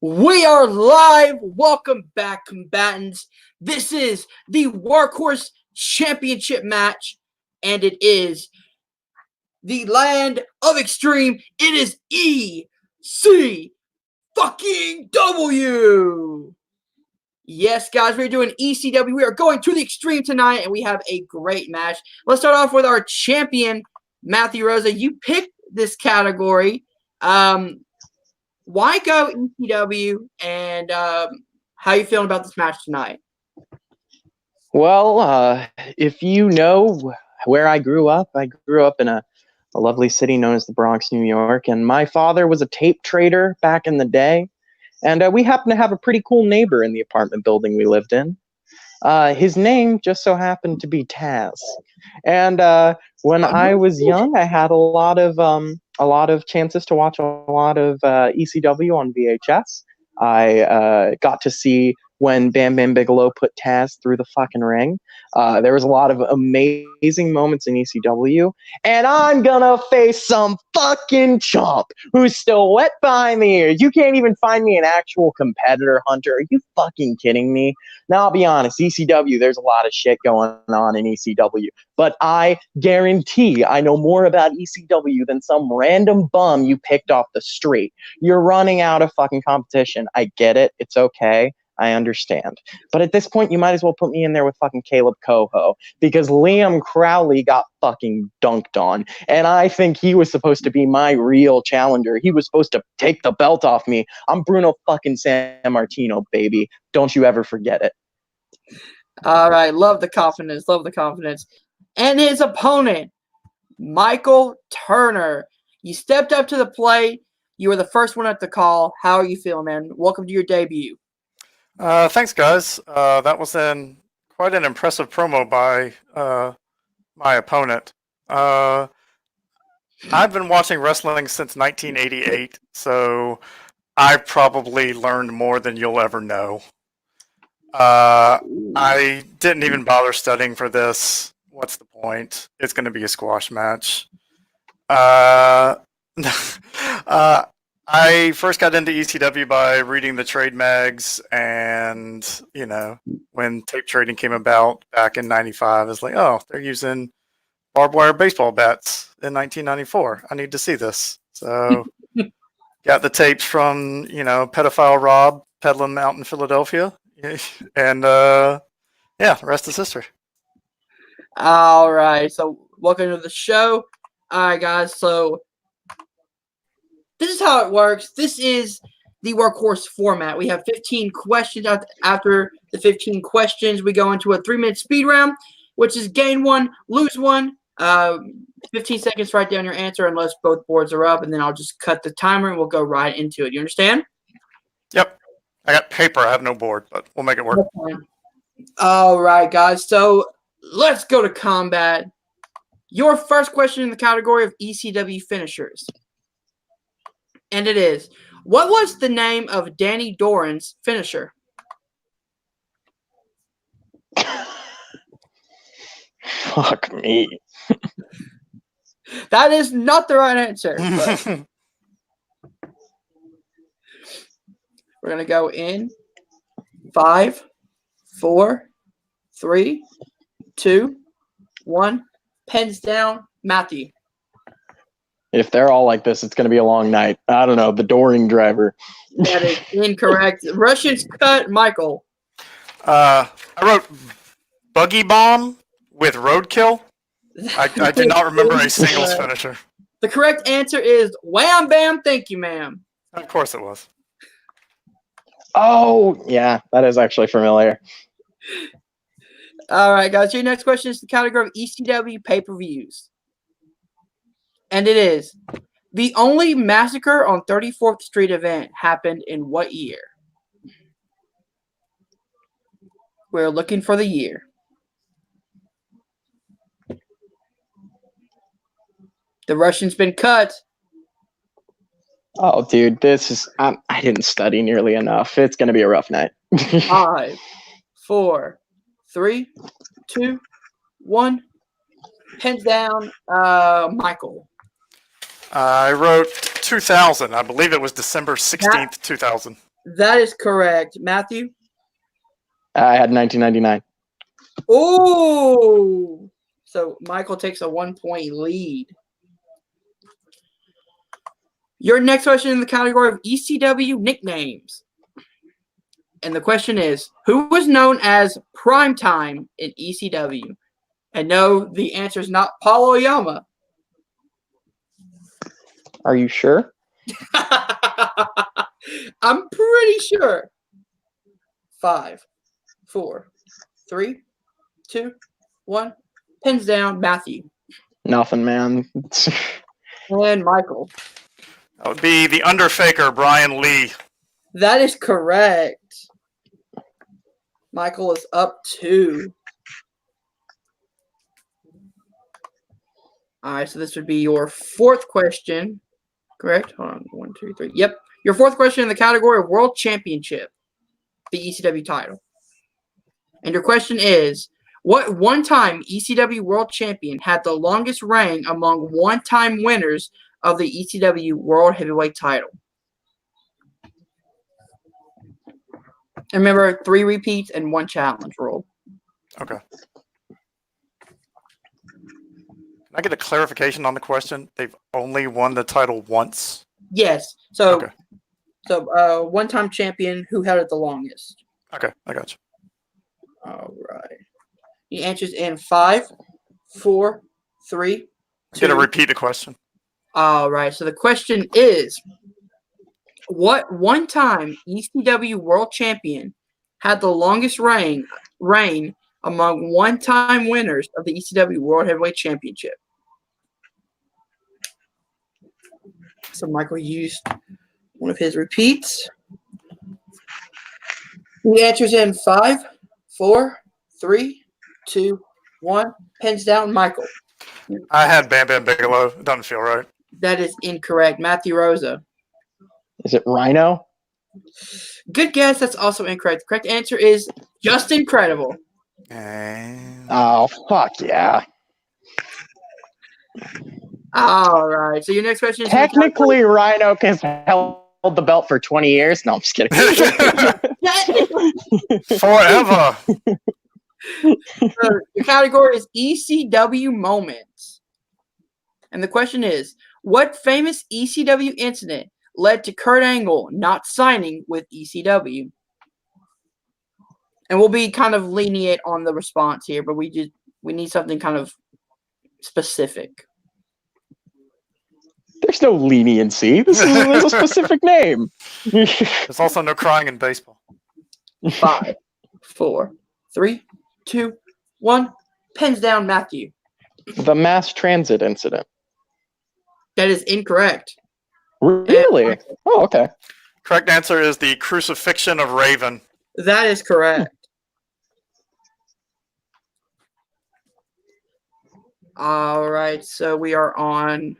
We are live. Welcome back, combatants. This is the Workhorse Championship match, and it is the land of extreme. It is ECW. Yes, guys, we're doing ECW. We are going to the extreme tonight, and we have a great match. Let's start off with our champion, Matthew Rosa. You picked this category. Why go ECW, and how you feeling about this match tonight? Well, if you know where I grew up in a lovely city known as the Bronx, New York, and my father was a tape trader back in the day, and we happened to have a pretty cool neighbor in the apartment building we lived in. His name just so happened to be Taz, and when I was young, I had a lot of chances to watch a lot of ECW on VHS. I got to see when Bam Bam Bigelow put Taz through the fucking ring. There was a lot of amazing moments in ECW, and I'm gonna face some fucking chump who's still wet behind the ears. You can't even find me an actual competitor, Hunter. Are you fucking kidding me? Now, I'll be honest, ECW, there's a lot of shit going on in ECW, but I guarantee I know more about ECW than some random bum you picked off the street. You're running out of fucking competition. I get it. It's okay. I understand. But at this point, you might as well put me in there with fucking Caleb Coho, because Liam Crowley got fucking dunked on. And I think he was supposed to be my real challenger. He was supposed to take the belt off me. I'm Bruno fucking Sammartino, baby. Don't you ever forget it. All right. Love the confidence. Love the confidence. And his opponent, Michael Turner. You stepped up to the plate. You were the first one at the call. How are you feeling, man? Welcome to your debut. Thanks, guys. That was quite an impressive promo by my opponent. I've been watching wrestling since 1988, so I've probably learned more than you'll ever know. I didn't even bother studying for this. What's the point? It's going to be a squash match. I first got into ECW by reading the trade mags, and when tape trading came about back in '95, it's like, oh, they're using barbed wire baseball bats in 1994. I need to see this. So got the tapes from pedophile Rob peddling out in Philadelphia, and yeah, the rest is history. All right, so welcome to the show. All right, guys, so this is how it works. This is the Workhorse format. We have 15 questions. After the 15 questions, we go into a 3-minute speed round, which is gain one, lose one. 15 seconds, write down your answer unless both boards are up, and then I'll just cut the timer and we'll go right into it. You understand? Yep. I got paper. I have no board, but we'll make it work. All right, guys. So let's go to combat. Your first question in the category of ECW finishers. And it is, what was the name of Danny Doran's finisher? Fuck me. That is not the right answer. But we're going to go in 5, 4, 3, 2, 1. Pens down. Matthew. If they're all like this, it's going to be a long night. I don't know. The Doring driver. That is incorrect. Russians cut. Michael. I wrote Buggy Bomb with Roadkill. I did not remember a singles finisher. The correct answer is Wham Bam. Thank you, ma'am. Of course it was. Oh, yeah. That is actually familiar. All right, guys. Your next question is the category of ECW pay-per-views. And it is, the only Massacre on 34th Street event happened in what year? We're looking for the year. The Russian's been cut. Oh, dude, this is... I didn't study nearly enough. It's going to be a rough night. 5, 4, 3, 2, 1. Pens down. Michael. I wrote 2000. I believe it was December 16th, 2000. That is correct. Matthew? I had 1999. Oh! So Michael takes a 1-point lead. Your next question in the category of ECW nicknames. And the question is, who was known as Primetime in ECW? And no, the answer is not Paul Oyama. Are you sure? I'm pretty sure. 5, 4, 3, 2, 1. Pins down, Matthew. Nothing, man. And Michael. That would be the Underfaker, Brian Lee. That is correct. Michael is up 2. All right, so this would be your 4th question. Correct? Hold on. 1, 2, 3. Yep. Your 4th question in the category of World Championship, the ECW title. And your question is, what one-time ECW World Champion had the longest reign among one-time winners of the ECW World Heavyweight title? And remember, 3 repeats and 1 challenge rule. Okay. Can I get a clarification on the question? They've only won the title once? Yes. So, Okay. One-time champion who held it the longest. Okay, I got you. All right. The answer's in 5, 4, 3, 2. I'm going to repeat the question. All right. So the question is, what one-time ECW World Champion had the longest reign among one-time winners of the ECW World Heavyweight Championship? So Michael used one of his repeats. The answer's in 5, 4, 3, 2, 1. Pens down, Michael. I had Bam Bam Bigelow. It doesn't feel right. That is incorrect. Matthew Rosa. Is it Rhino? Good guess. That's also incorrect. The correct answer is Just Incredible. And... Oh, fuck yeah. All right. So your next question is Technically, Rhino has held the belt for 20 years. No, I'm just kidding. Forever. The category is ECW moments. And the question is, what famous ECW incident led to Kurt Angle not signing with ECW? And we'll be kind of lenient on the response here, but we need something kind of specific. There's no leniency. There's a specific name. There's also no crying in baseball. 5, 4, 3, 2, 1. Pens down, Matthew. The mass transit incident. That is incorrect. Really? Oh, okay. Correct answer is the crucifixion of Raven. That is correct. All right, so we are on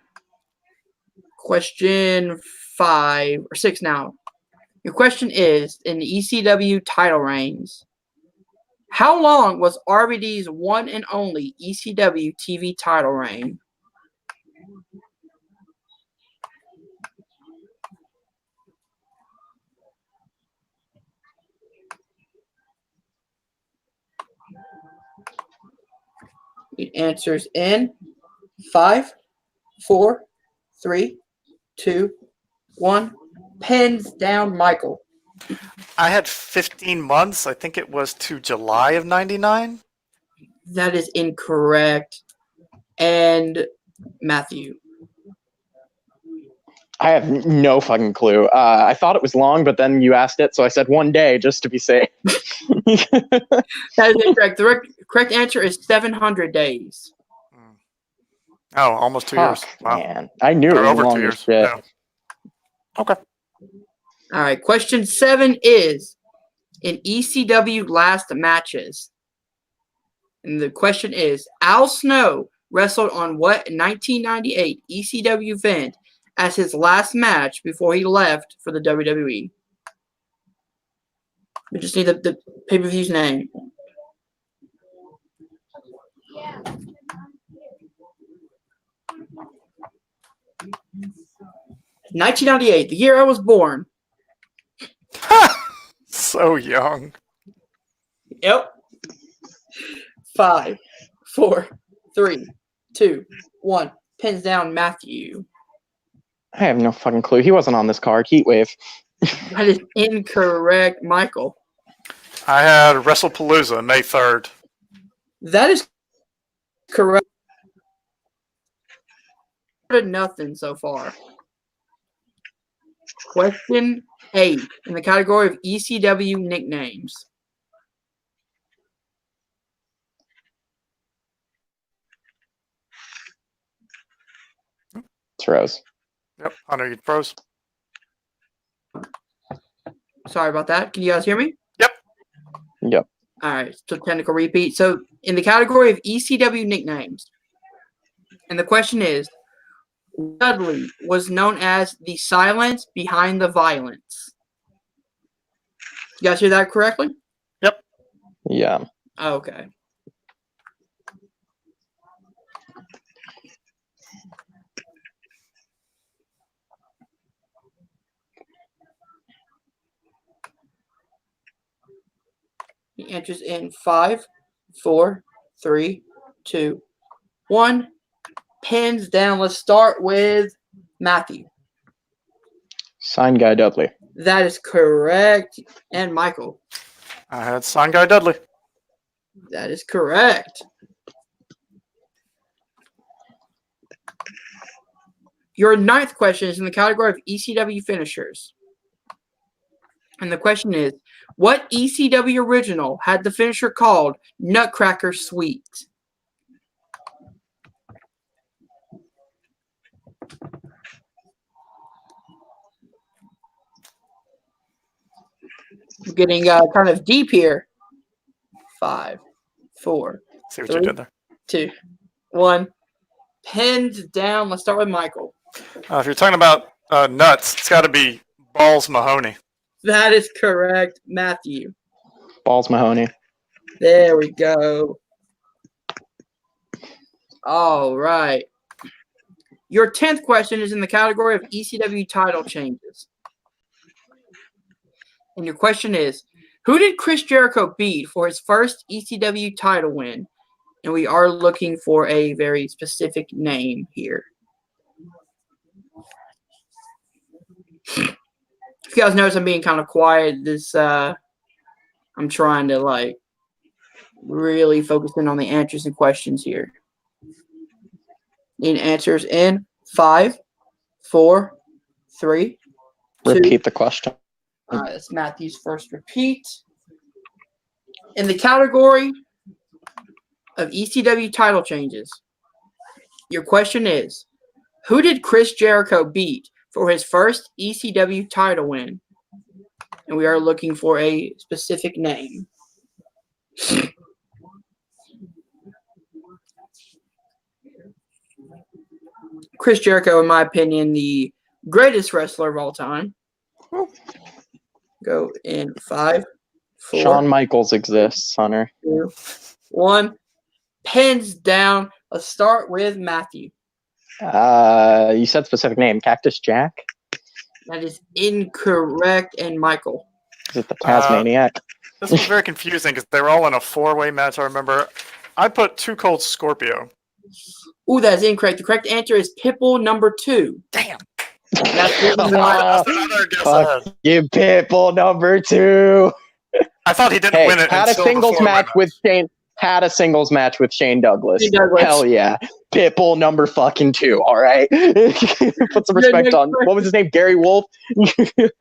question 5 or 6 now. Your question is, in the ECW title reigns, how long was RVD's one and only ECW TV title reign? The answer's in 5, 4, 3, 2, 1. Pens down, Michael. I had 15 months. I think it was to July of 99. That is incorrect. And Matthew. I have no fucking clue. I thought it was long, but then you asked it, so I said 1 day just to be safe. That is incorrect. The correct answer is 700 days. Oh, almost 2 years. Wow. Man, I knew it Or was over long 2 as years. shit. Yeah. Okay. All right. Question 7 is, in ECW last matches. And the question is, Al Snow wrestled on what 1998 ECW event as his last match before he left for the WWE? We just need the pay-per-view's name. Yeah. 1998, the year I was born. So young. Yep. 5, 4, 3, 2, 1. Pins down Matthew. I have no fucking clue. He wasn't on this card. Heatwave. That is incorrect, Michael. I had WrestlePalooza, May 3rd. That is correct. Nothing so far. Question 8 in the category of ECW nicknames. It's Rose. Yep, Hunter, you froze. Sorry about that. Can you guys hear me? Yep. All right, so technical repeat. So in the category of ECW nicknames, and the question is, Dudley was known as the silence behind the violence. You guys hear that correctly? Yeah. Okay. He enters in 5, 4, 3, 2, 1. Pins down. Let's start with Matthew. Sign Guy Dudley. That is correct. And Michael. I had Sign Guy Dudley. That is correct. Your 9th question is in the category of ECW finishers. And the question is, what ECW original had the finisher called Nutcracker Sweet? I'm getting kind of deep here. 5, 4, See what you did there. 2, 1. Pinned down. Let's start with Michael. If you're talking about nuts, it's got to be Balls Mahoney. That is correct, Matthew. Balls Mahoney. There we go. All right. Your 10th question is in the category of ECW title changes. And your question is, who did Chris Jericho beat for his first ECW title win? And we are looking for a very specific name here. If you guys notice I'm being kind of quiet, I'm trying to really focus in on the answers and questions here. Need answers in 5, 4, 3, 2. Repeat the question. That's Matthew's first repeat. In the category of ECW title changes, your question is, who did Chris Jericho beat for his first ECW title win? And we are looking for a specific name. Chris Jericho, in my opinion, the greatest wrestler of all time. Go in 5, 4. Shawn Michaels exists, Hunter. 2, 1. Pins down. Let's start with Matthew. You said specific name. Cactus Jack? That is incorrect. And Michael. Is it the Tasmaniac? This was very confusing because they were all in a 4-way match. I remember I put Too Cold Scorpio. Ooh, that is incorrect. The correct answer is Pitbull number 2. Damn. That's That's another guess I had. Fuck you, Pitbull number 2. I thought he didn't Hey, win it. had a until singles the match 4-way with Shane. Had a singles match with Shane Douglas. Shane Douglas. Hell yeah. Pitbull number fucking 2. All right. Put some respect on. What was his name? Gary Wolf.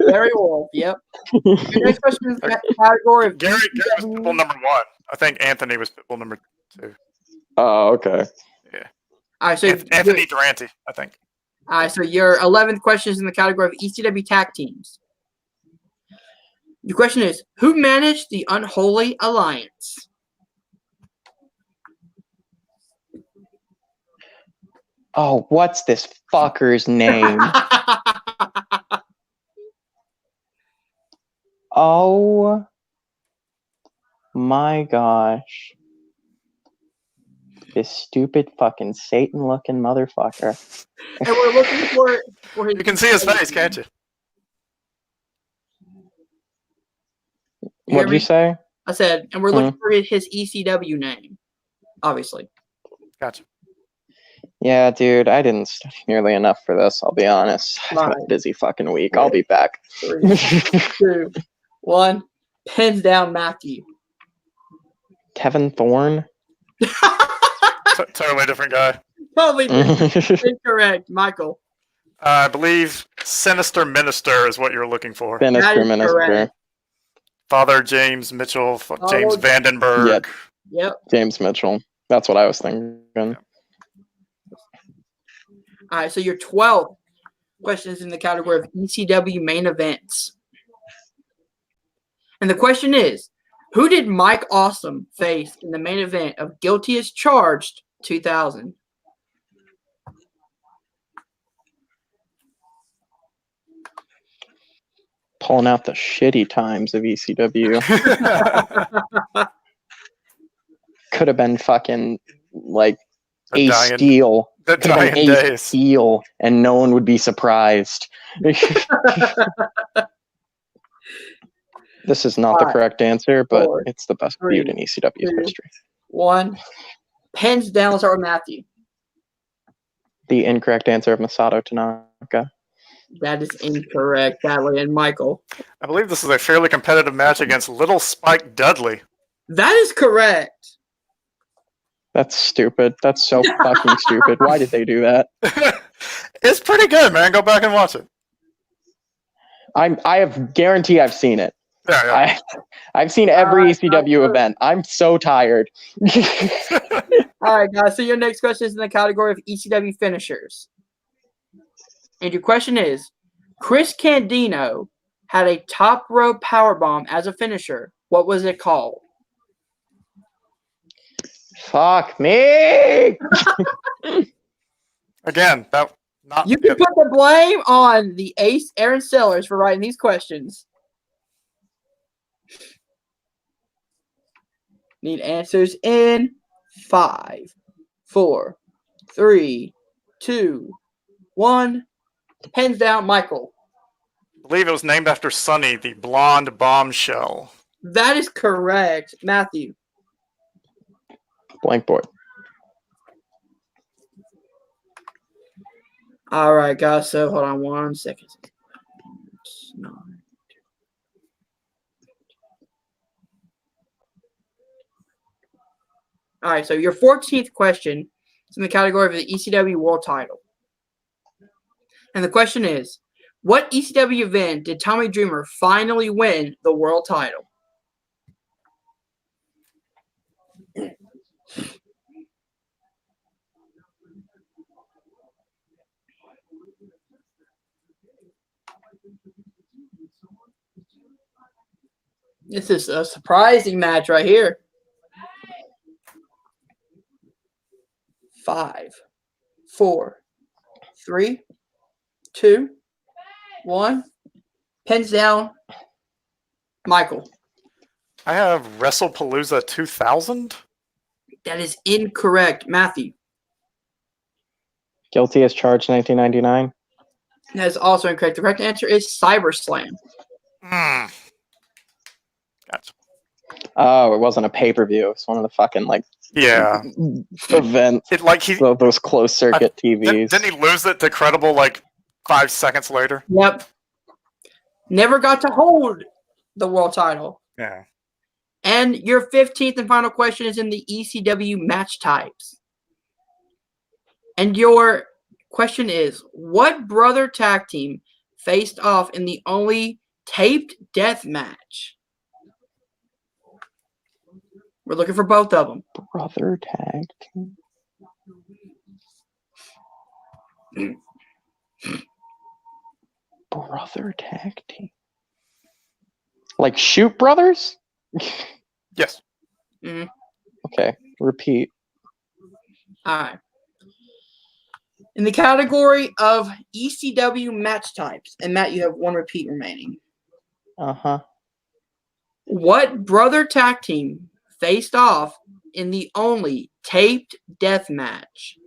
Very well. Yep. Your next question is in the category of Gary was Pitbull number 1. I think Anthony was Pitbull number 2. Oh, okay. All right, so Anthony Durante, I think. All right, so your 11th question is in the category of ECW tag teams. Your question is, who managed the Unholy Alliance? Oh, what's this fucker's name? Oh my gosh. This stupid fucking Satan-looking motherfucker. And we're looking for his You can see his face, can't you? You hear What'd you me? say? I said, and we're looking for his ECW name, obviously. Gotcha. Yeah, dude, I didn't study nearly enough for this. I'll be honest. I've got a busy fucking week. I'll be back. 3, 2, 1. Pens down, Matthew. Kevin Thorne. Totally different guy. Totally different. Incorrect, Michael. I believe Sinister Minister is what you're looking for. Sinister Minister. Correct. Father James Mitchell, James Vandenberg. Yep. James Mitchell. That's what I was thinking. All right, so your 12th question is in the category of ECW main events. And the question is, who did Mike Awesome face in the main event of Guilty as Charged 2000? Pulling out the shitty times of ECW. Could have been fucking like Ace Steel. Could have been Ace Steel, and no one would be surprised. This is not the correct answer, but it's the best feud in ECW history. 1. Pens down. Let's start with Matthew. The incorrect answer of Masato Tanaka. That is incorrect, sadly. And Michael. I believe this is a fairly competitive match against Little Spike Dudley. That is correct. That's stupid. That's so fucking stupid. Why did they do that? It's pretty good, man. Go back and watch it. I have guarantee I've seen it. Yeah. I've seen every ECW event. I'm so tired. All right, guys. So your next question is in the category of ECW finishers. And your question is, Chris Candido had a top rope powerbomb as a finisher. What was it called? Fuck me! Again, that not. You can put the blame on the ace Aaron Sellers for writing these questions. Need answers in 5, 4, 3, 2, 1. Hands down, Michael. I believe it was named after Sunny, the blonde bombshell. That is correct, Matthew. Blank board. All right, guys. So hold on 1 second. 9. All right, so your 14th question is in the category of the ECW World Title. And the question is, what ECW event did Tommy Dreamer finally win the world title? This is a surprising match right here. 5, 4, 3, 2, 1. Pens down. Michael. I have WrestlePalooza 2000. That is incorrect, Matthew. Guilty as Charged 1999. That is also incorrect. The correct answer is SummerSlam. Gotcha. Oh, it wasn't a pay-per-view. It's one of the fucking events. Those closed circuit TVs. Didn't he lose it to Credible 5 seconds later? Yep. Never got to hold the world title. Yeah. And your 15th and final question is in the ECW match types. And your question is, what brother tag team faced off in the only taped death match? We're looking for both of them. Brother tag team. Brother tag team. Like Shoot Brothers? Yes. Mm-hmm. Okay, repeat. All right. In the category of ECW match types, and Matt, you have 1 repeat remaining. Uh-huh. What brother tag team faced off in the only taped death match?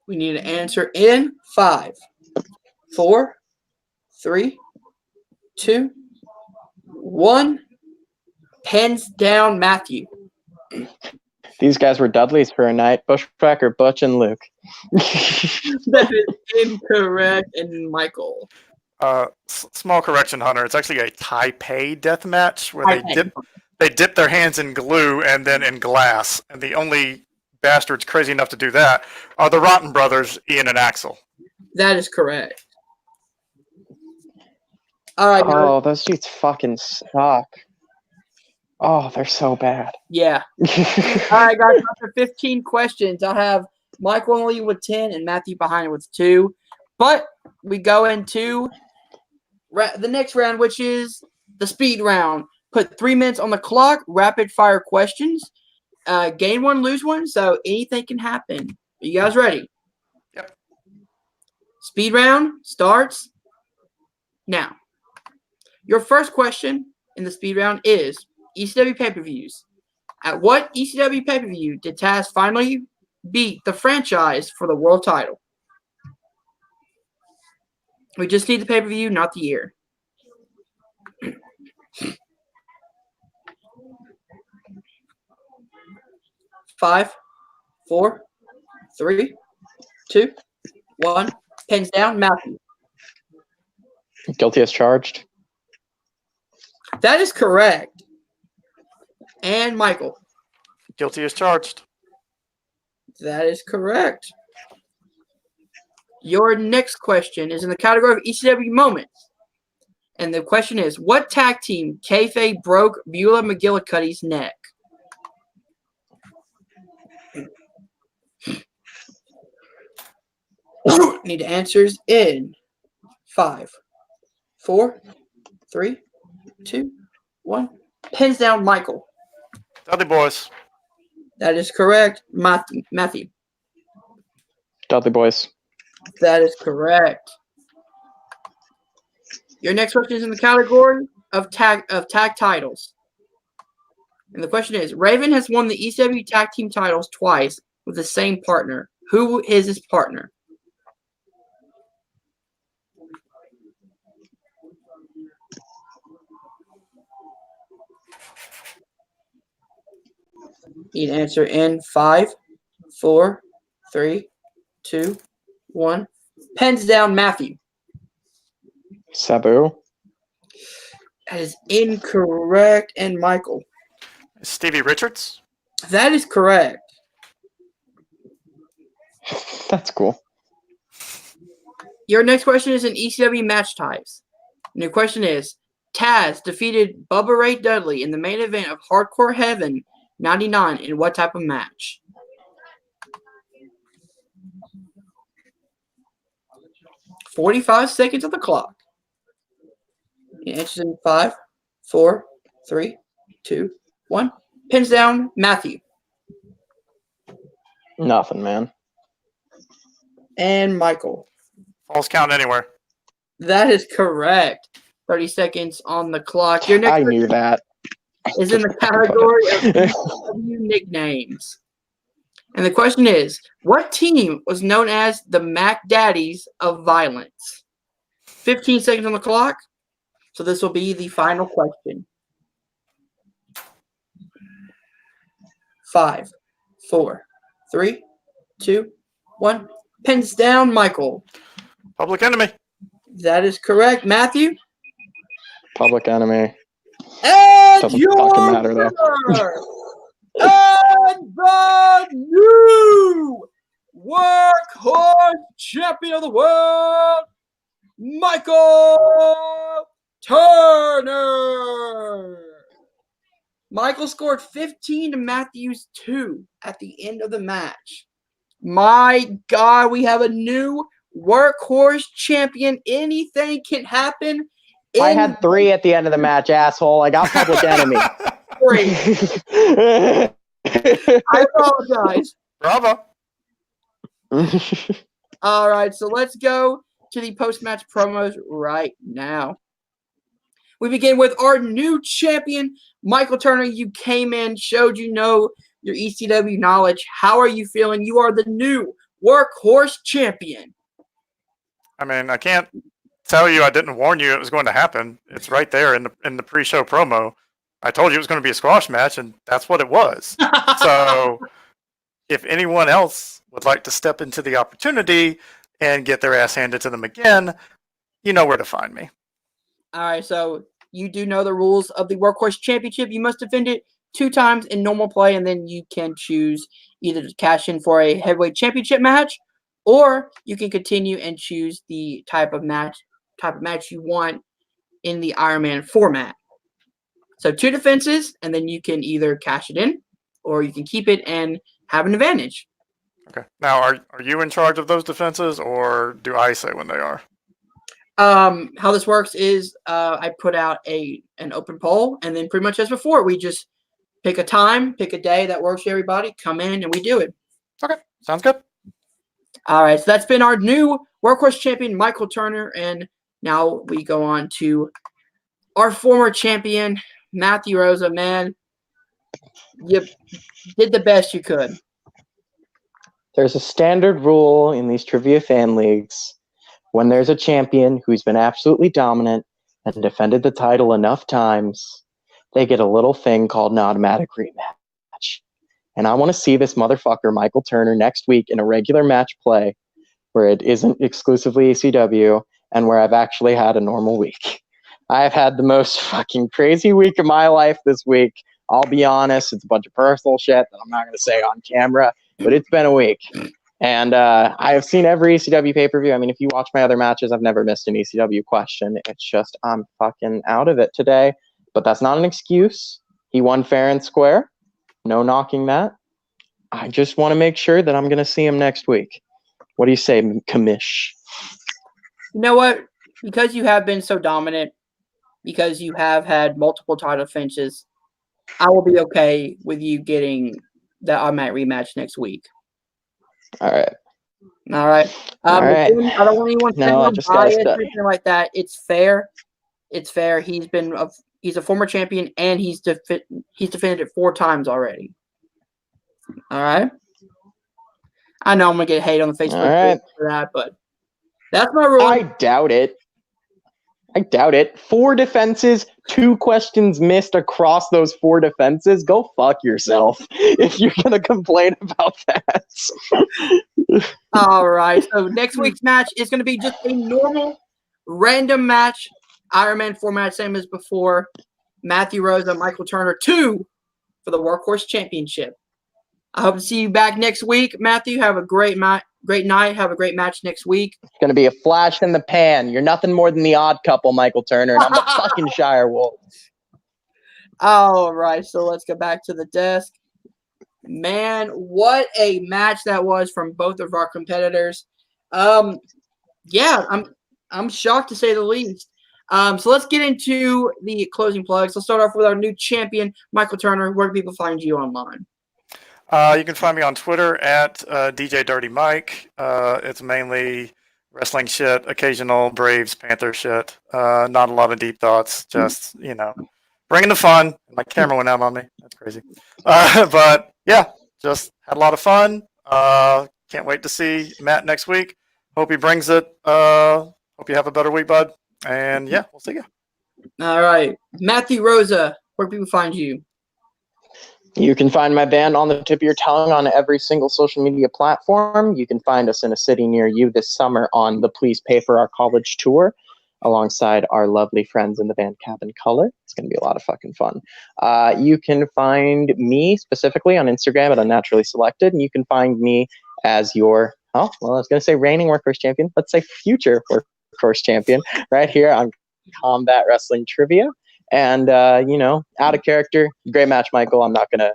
We need an answer in 5, 4, 3, 2, 1. Pens down, Matthew. These guys were Dudleys for a night. Bushwhacker, Butch, and Luke. That is incorrect. And Michael. Small correction, Hunter. It's actually a Taipei death match where Taipei. they dip their hands in glue and then in glass. And the only bastards crazy enough to do that are the Rotten brothers, Ian and Axel. That is correct. All right. Oh, those dudes fucking suck. Oh, they're so bad. Yeah. All right, guys. After 15 questions, I'll have Michael only with 10 and Matthew behind with 2. But we go into the next round, which is the speed round. Put 3 minutes on the clock, rapid fire questions. Gain one, lose one, so anything can happen. Are you guys ready? Yep. Speed round starts now. Your first question in the speed round is ECW pay-per-views. At what ECW pay-per-view did Taz finally beat the franchise for the world title? We just need the pay-per-view, not the year. Five, 4, 3, 2, 1. Pens down, Matthew. Guilty as charged. That is correct. And Michael. Guilty as charged. That is correct. Your next question is in the category of ECW moments. And the question is, what tag team kayfabe broke Beulah McGillicuddy's neck? Need answers in 5, 4, 3, 2, 1. Pens down, Michael. Dudley boys. That is correct. Matthew. Dudley boys. That is correct. Your next question is in the category of tag titles. And the question is, Raven has won the ECW tag team titles twice with the same partner. Who is his partner? Need an answer in 5, 4, 3, 2, 1. Pens down, Matthew. Sabu. That is incorrect. And Michael. Stevie Richards. That is correct. That's cool. Your next question is in ECW match types. And your question is, Taz defeated Bubba Ray Dudley in the main event of Hardcore Heaven 99 in what type of match? "45 seconds on the clock." Answers in 5, 4, 3, 2, 1. Pins down, Matthew. Nothing, man. And Michael. Falls count anywhere. That is correct. 30 seconds on the clock. Your next I knew that. is in the category of ECW nicknames. And the question is, what team was known as the Mac Daddies of Violence? 15 seconds on the clock. So this will be the final question. 5, 4, 3, 2, 1. Pens down, Michael. Public Enemy. That is correct. Matthew? Public Enemy. And Doesn't your fucking matter, though. winner, and the new Workhorse champion of the world, Michael Turner. Michael scored 15 to Matthew's 2 at the end of the match. My God, we have a new Workhorse champion. Anything can happen. I had 3 at the end of the match, asshole. I got Public Enemy. 3. I apologize. Bravo. All right, so let's go to the post-match promos right now. We begin with our new champion, Michael Turner. You came in, showed your ECW knowledge. How are you feeling? You are the new Workhorse champion. I mean, I can't tell you I didn't warn you it was going to happen. It's right there in the pre-show promo. I told you it was going to be a squash match, and that's what it was. So, if anyone else would like to step into the opportunity and get their ass handed to them again, you know where to find me. All right, so you do know the rules of the Workhorse Championship. You must defend it 2 times in normal play, and then you can choose either to cash in for a heavyweight championship match, or you can continue and choose the type of match you want in the Iron Man format. So 2 defenses, and then you can either cash it in, or you can keep it and have an advantage. Okay. Now, are you in charge of those defenses, or do I say when they are? How this works is I put out an open poll, and then pretty much as before, we just pick a time, pick a day that works for everybody, come in, and we do it. Okay, sounds good. All right, so that's been our new Workhorse champion, Michael Turner, and now we go on to our former champion, Matthew Rosa. Man, you did the best you could. There's a standard rule in these trivia fan leagues. When there's a champion who's been absolutely dominant and defended the title enough times, they get a little thing called an automatic rematch. And I want to see this motherfucker, Michael Turner, next week in a regular match play where it isn't exclusively ECW and where I've actually had a normal week. I've had the most fucking crazy week of my life this week. I'll be honest, it's a bunch of personal shit that I'm not going to say on camera, but it's been a week. And I have seen every ECW pay-per-view. I mean, if you watch my other matches, I've never missed an ECW question. It's just I'm fucking out of it today. But that's not an excuse. He won fair and square. No knocking that. I just want to make sure that I'm going to see him next week. What do you say, Kamish? You know what? Because you have been so dominant, because you have had multiple title defenses, I will be okay with you getting the automatic rematch next week. All right. All right. All right. I don't want anyone to No, I just gotta bias or stop. anything like that. It's fair. It's fair. He's a former champion, and he's defended it 4 times already. All right. I know I'm gonna get hate on the Facebook for that, but that's my rule. I doubt it. 4 defenses, 2 questions missed across those 4 defenses. Go fuck yourself if you're gonna complain about that. All right. So next week's match is going to be just a normal, random match. Iron Man format, same as before. Matthew Rosa, Michael Turner, 2 for the Workhorse Championship. I hope to see you back next week. Matthew, have a great night. Have a great match next week. It's going to be a flash in the pan. You're nothing more than the odd couple, Michael Turner, and I'm the fucking Shire Wolf. All right. So let's go back to the desk. Man, what a match that was from both of our competitors. Yeah, I'm shocked to say the least. So let's get into the closing plugs. Let's start off with our new champion, Michael Turner. Where do people find you online? You can find me on Twitter at DJ Dirty Mike. It's mainly wrestling shit, occasional Braves, Panther shit. Not a lot of deep thoughts. Just, bringing the fun. My camera went out on me. That's crazy. But yeah, just had a lot of fun. Can't wait to see Matt next week. Hope he brings it. Hope you have a better week, bud. And yeah, we'll see you. All right. Matthew Rosa, where do people find you? You can find my band on the tip of your tongue on every single social media platform. You can find us in a city near you this summer on the Please Pay for Our College tour alongside our lovely friends in the band Cabin Color. It's going to be a lot of fucking fun. You can find me specifically on Instagram at Unnaturally Selected, and you can find me as your, I was going to say reigning Workhorse champion. Let's say future Workhorse champion right here on Combat Wrestling Trivia. And, out of character, great match, Michael. I'm not going to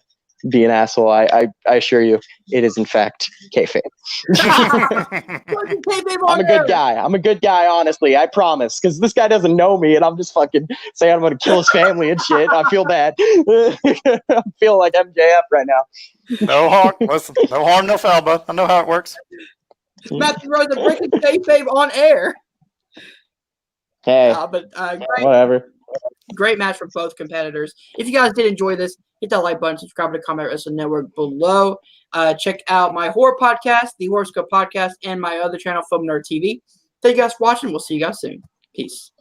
be an asshole. I assure you, it is, in fact, kayfabe. I'm a good guy. I'm a good guy, honestly. I promise. Because this guy doesn't know me, and I'm just fucking saying I'm going to kill his family and shit. I feel bad. I feel like MJF right now. No harm. Listen, no harm, no foul, bud. I know how it works. Matthew Rosa breaking kayfabe on air. Hey, Great. whatever. Great match for both competitors. If you guys did enjoy this, hit that like button, subscribe to the Combat Wrestling Network below. Check out my horror podcast, the Horoscope Podcast, and my other channel, Film Nerd TV. Thank you guys for watching. We'll see you guys soon. Peace.